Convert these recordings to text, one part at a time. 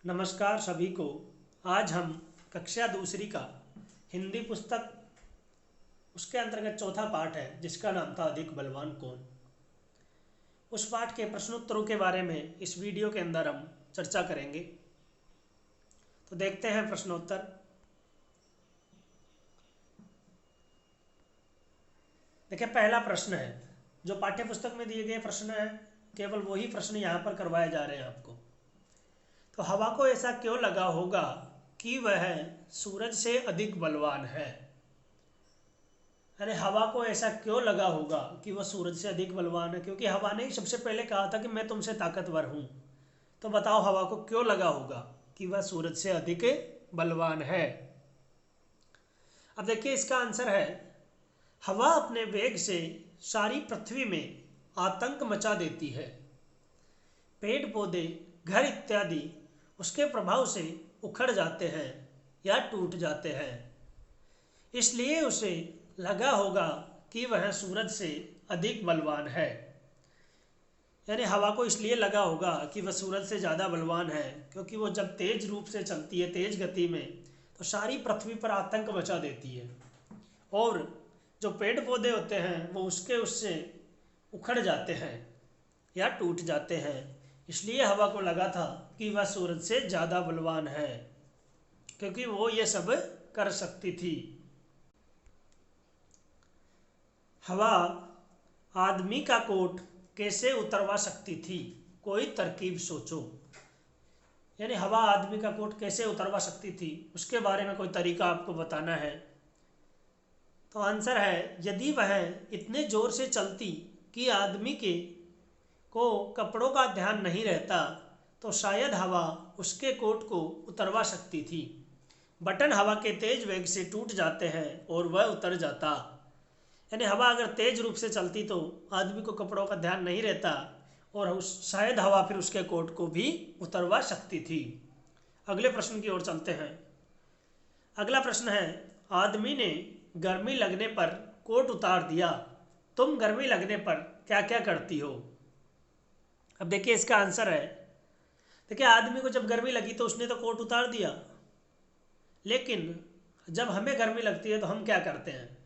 नमस्कार सभी को। आज हम कक्षा दूसरी का हिंदी पुस्तक उसके अंतर्गत चौथा पाठ है जिसका नाम था अधिक बलवान कौन। उस पाठ के प्रश्नोत्तरों के बारे में इस वीडियो के अंदर हम चर्चा करेंगे। तो देखते हैं प्रश्नोत्तर। देखिए, पहला प्रश्न है जो पाठ्य पुस्तक में दिए गए प्रश्न है, केवल वही प्रश्न यहाँ पर करवाए जा रहे हैं आपको। तो हवा को ऐसा क्यों लगा होगा कि वह सूरज से अधिक बलवान है। अरे हवा को ऐसा क्यों लगा होगा कि वह सूरज से अधिक बलवान है, क्योंकि हवा ने ही सबसे पहले कहा था कि मैं तुमसे ताकतवर हूं। तो बताओ हवा को क्यों लगा होगा कि वह सूरज से अधिक बलवान है। अब देखिए इसका आंसर है, हवा अपने वेग से सारी पृथ्वी में आतंक मचा देती है। पेड़ पौधे, घर इत्यादि उसके प्रभाव से उखड़ जाते हैं या टूट जाते हैं। इसलिए उसे लगा होगा कि वह सूरज से अधिक बलवान है। यानी हवा को इसलिए लगा होगा कि वह सूरज से ज़्यादा बलवान है क्योंकि वो जब तेज रूप से चलती है, तेज गति में, तो सारी पृथ्वी पर आतंक मचा देती है और जो पेड़ पौधे होते हैं वो उससे उखड़ जाते हैं या टूट जाते हैं। इसलिए हवा को लगा था कि वह सूरज से ज़्यादा बलवान है क्योंकि वो ये सब कर सकती थी। हवा आदमी का कोट कैसे उतरवा सकती थी, कोई तरकीब सोचो। यानी हवा आदमी का कोट कैसे उतरवा सकती थी उसके बारे में कोई तरीका आपको बताना है। तो आंसर है, यदि वह इतने जोर से चलती कि आदमी को कपड़ों का ध्यान नहीं रहता तो शायद हवा उसके कोट को उतरवा सकती थी। बटन हवा के तेज वेग से टूट जाते हैं और वह उतर जाता। यानी हवा अगर तेज रूप से चलती तो आदमी को कपड़ों का ध्यान नहीं रहता और शायद हवा फिर उसके कोट को भी उतरवा सकती थी। अगले प्रश्न की ओर चलते हैं। अगला प्रश्न है, आदमी ने गर्मी लगने पर कोट उतार दिया, तुम गर्मी लगने पर क्या क्या करती हो। अब देखिए इसका आंसर है, देखिए आदमी को जब गर्मी लगी तो उसने तो कोट उतार दिया, लेकिन जब हमें गर्मी लगती है तो हम क्या करते हैं।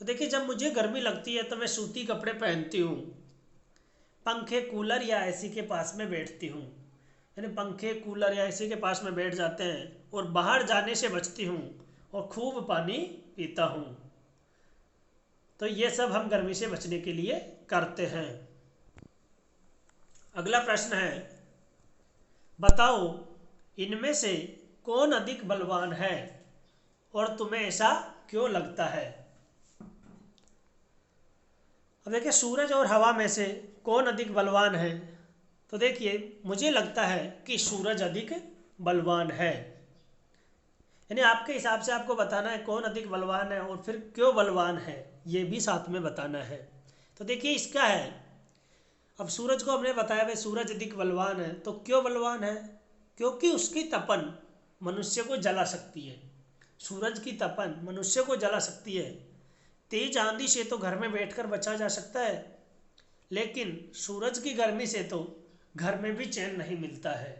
तो देखिए जब मुझे गर्मी लगती है तो मैं सूती कपड़े पहनती हूँ, पंखे कूलर या एसी के पास में बैठती हूँ। यानी पंखे कूलर या एसी के पास में बैठ जाते हैं और बाहर जाने से बचती हूँ और खूब पानी पीता हूँ। तो ये सब हम गर्मी से बचने के लिए करते हैं। अगला प्रश्न है, बताओ इनमें से कौन अधिक बलवान है और तुम्हें ऐसा क्यों लगता है। अब देखिए सूरज और हवा में से कौन अधिक बलवान है। तो देखिए मुझे लगता है कि सूरज अधिक बलवान है। यानी आपके हिसाब से आपको बताना है कौन अधिक बलवान है और फिर क्यों बलवान है, ये भी साथ में बताना है। तो देखिए इसका है, अब सूरज को हमने बताया भाई सूरज अधिक बलवान है, तो क्यों बलवान है, क्योंकि उसकी तपन मनुष्य को जला सकती है। सूरज की तपन मनुष्य को जला सकती है। तेज आंधी से तो घर में बैठकर बचा जा सकता है, लेकिन सूरज की गर्मी से तो घर में भी चैन नहीं मिलता है।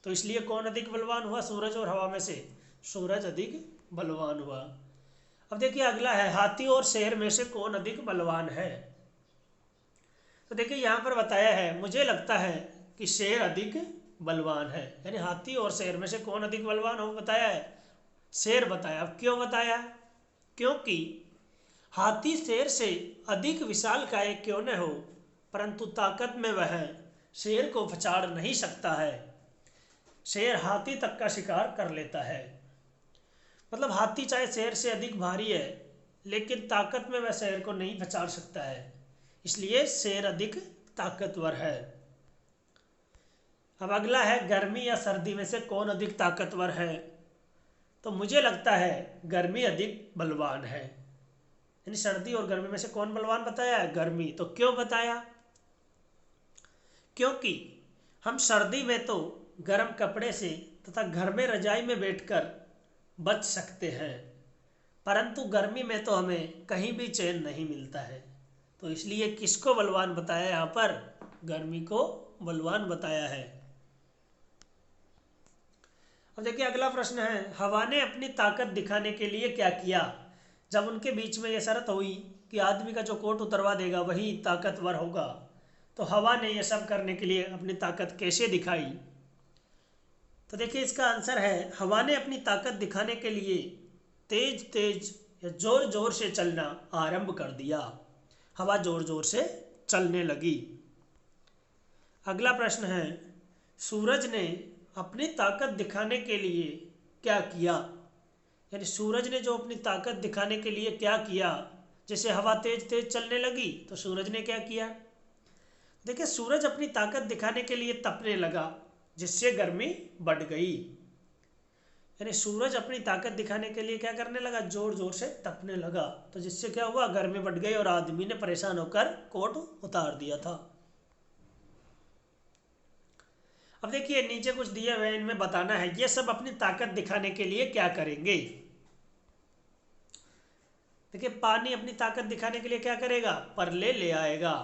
तो इसलिए कौन अधिक बलवान हुआ, सूरज और हवा में से सूरज अधिक बलवान हुआ। अब देखिए अगला है, हाथी और शेर में से कौन अधिक बलवान है। तो देखिए यहाँ पर बताया है, मुझे लगता है कि शेर अधिक बलवान है। यानी हाथी और शेर में से कौन अधिक बलवान हो बताया है, शेर बताया। अब क्यों बताया, क्योंकि हाथी शेर से अधिक विशालकाय क्यों न हो, परंतु ताकत में वह शेर को पछाड़ नहीं सकता है। शेर हाथी तक का शिकार कर लेता है। मतलब हाथी चाहे शेर से अधिक भारी है, लेकिन ताकत में वह शेर को नहीं पछाड़ सकता है, इसलिए शेर अधिक ताकतवर है। अब अगला है, गर्मी या सर्दी में से कौन अधिक ताकतवर है। तो मुझे लगता है गर्मी अधिक बलवान है। यानी सर्दी और गर्मी में से कौन बलवान बताया है, गर्मी। तो क्यों बताया, क्योंकि हम सर्दी में तो गर्म कपड़े से तथा घर में रजाई में बैठकर बच सकते हैं, परंतु गर्मी में तो हमें कहीं भी चैन नहीं मिलता है। तो इसलिए किसको बलवान बताया, यहाँ पर गर्मी को बलवान बताया है। अब देखिए अगला प्रश्न है, हवा ने अपनी ताकत दिखाने के लिए क्या किया। जब उनके बीच में ये शर्त हुई कि आदमी का जो कोट उतरवा देगा वही ताकतवर होगा, तो हवा ने यह सब करने के लिए अपनी ताकत कैसे दिखाई। तो देखिए इसका आंसर है, हवा ने अपनी ताकत दिखाने के लिए तेज तेज या जोर जोर से चलना आरंभ कर दिया। हवा जोर जोर से चलने लगी। अगला प्रश्न है, सूरज ने अपनी ताकत दिखाने के लिए क्या किया। यानी सूरज ने जो अपनी ताकत दिखाने के लिए क्या किया, जैसे हवा तेज तेज चलने लगी तो सूरज ने क्या किया। देखिए सूरज अपनी ताकत दिखाने के लिए तपने लगा, जिससे गर्मी बढ़ गई। यानी सूरज अपनी ताकत दिखाने के लिए क्या करने लगा, जोर जोर से तपने लगा, तो जिससे क्या हुआ, गर्मी बढ़ गई और आदमी ने परेशान होकर कोट उतार दिया था। अब देखिए नीचे कुछ दिए हुए, इनमें बताना है ये सब अपनी ताकत दिखाने के लिए क्या करेंगे। देखिए पानी अपनी ताकत दिखाने के लिए क्या करेगा, परले ले आएगा।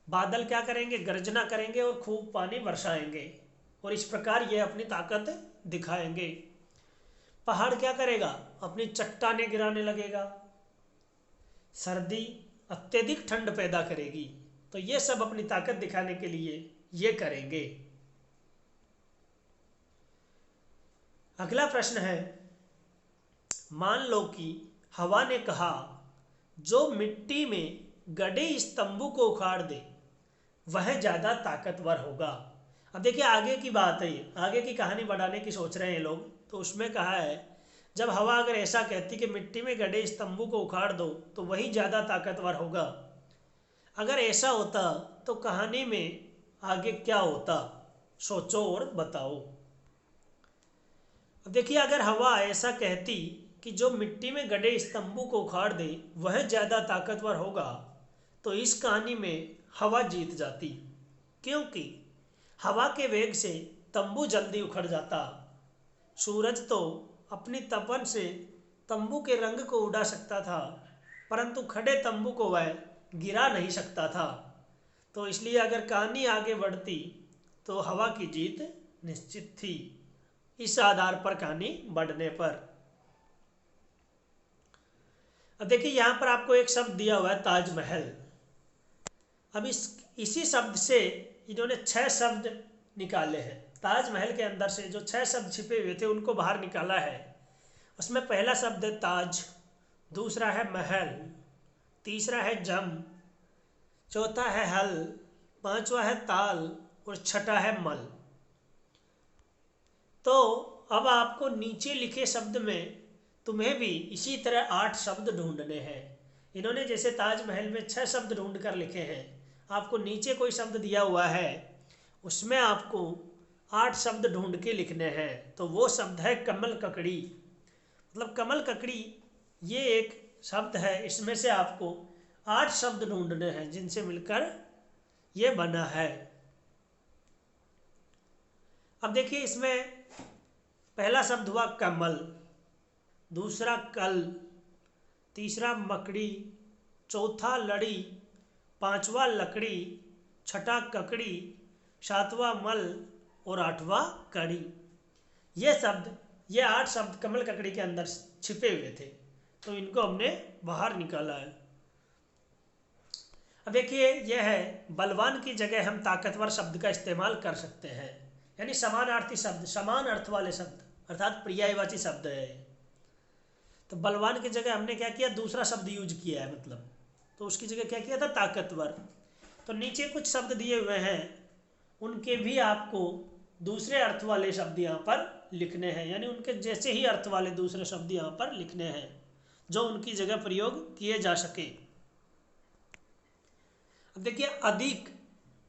बादल क्या करेंगे, गर्जना करेंगे और खूब पानी बरसाएंगे, और इस प्रकार ये अपनी ताकत दिखाएंगे। पहाड़ क्या करेगा, अपनी चट्टानें गिराने लगेगा। सर्दी अत्यधिक ठंड पैदा करेगी, तो ये सब अपनी ताकत दिखाने के लिए ये करेंगे। अगला प्रश्न है, मान लो कि हवा ने कहा जो मिट्टी में गड़े इस तंबू को उखाड़ दे वह ज़्यादा ताकतवर होगा। अब देखिए आगे की बात है, आगे की कहानी बढ़ाने की सोच रहे हैं लोग, तो उसमें कहा है जब हवा अगर ऐसा कहती कि मिट्टी में गड़े इस तंबू को उखाड़ दो तो वही ज़्यादा ताकतवर होगा, अगर ऐसा होता तो कहानी में आगे क्या होता, सोचो और बताओ। अब देखिए अगर हवा ऐसा कहती कि जो मिट्टी में गड़े इस तंबू को उखाड़ दे वह ज़्यादा ताकतवर होगा, तो इस कहानी में हवा जीत जाती, क्योंकि हवा के वेग से तंबू जल्दी उखड़ जाता। सूरज तो अपनी तपन से तंबू के रंग को उड़ा सकता था, परंतु खड़े तंबू को वह गिरा नहीं सकता था। तो इसलिए अगर कहानी आगे बढ़ती तो हवा की जीत निश्चित थी, इस आधार पर कहानी बढ़ने पर। अब देखिए यहाँ पर आपको एक शब्द दिया हुआ है ताजमहल। अब इसी शब्द से इन्होंने 6 शब्द निकाले हैं। ताजमहल के अंदर से जो 6 शब्द छिपे हुए थे उनको बाहर निकाला है। उसमें पहला शब्द है ताज, दूसरा है महल, तीसरा है जम, चौथा है हल, पांचवा है ताल और छठा है मल। तो अब आपको नीचे लिखे शब्द में तुम्हें भी इसी तरह 8 शब्द ढूंढने हैं। इन्होंने जैसे ताजमहल में 6 शब्द ढूंढ कर लिखे हैं, आपको नीचे कोई शब्द दिया हुआ है उसमें आपको 8 शब्द ढूंढ के लिखने हैं। तो वो शब्द है कमल ककड़ी। मतलब कमल ककड़ी ये एक शब्द है, इसमें से आपको 8 शब्द ढूंढने हैं जिनसे मिलकर ये बना है। अब देखिए इसमें पहला शब्द हुआ कमल, दूसरा कल, तीसरा मकड़ी, चौथा लड़ी, पांचवा लकड़ी, छठा ककड़ी, सातवां मल और आठवां कड़ी। ये 8 शब्द कमल ककड़ी के अंदर छिपे हुए थे, तो इनको हमने बाहर निकाला है। अब देखिए यह है बलवान की जगह हम ताकतवर शब्द का इस्तेमाल कर सकते हैं, यानी समानार्थी शब्द, समान अर्थ वाले शब्द, अर्थात पर्यायवाची शब्द है। तो बलवान की जगह हमने क्या किया, दूसरा शब्द यूज किया है, मतलब तो उसकी जगह क्या किया था, ताकतवर। तो नीचे कुछ शब्द दिए हुए हैं, उनके भी आपको दूसरे अर्थ वाले शब्द यहाँ पर लिखने हैं, यानी उनके जैसे ही अर्थ वाले दूसरे शब्द यहाँ पर लिखने हैं जो उनकी जगह प्रयोग किए जा सके। अब देखिए अधिक,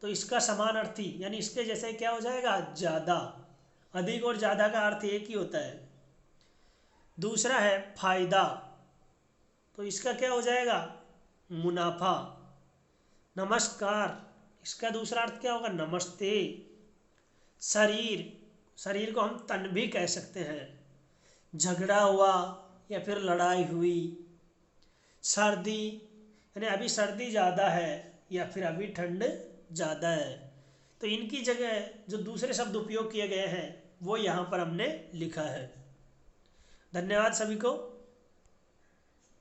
तो इसका समान अर्थी यानी इसके जैसे क्या हो जाएगा, ज़्यादा। अधिक और ज़्यादा का अर्थ एक ही होता है। दूसरा है फायदा, तो इसका क्या हो जाएगा, मुनाफा। नमस्कार, इसका दूसरा अर्थ क्या होगा, नमस्ते। शरीर, शरीर को हम तन भी कह सकते हैं। झगड़ा हुआ या फिर लड़ाई हुई। सर्दी, यानी अभी सर्दी ज़्यादा है या फिर अभी ठंड ज़्यादा है। तो इनकी जगह जो दूसरे शब्द उपयोग किए गए हैं वो यहाँ पर हमने लिखा है। धन्यवाद सभी को।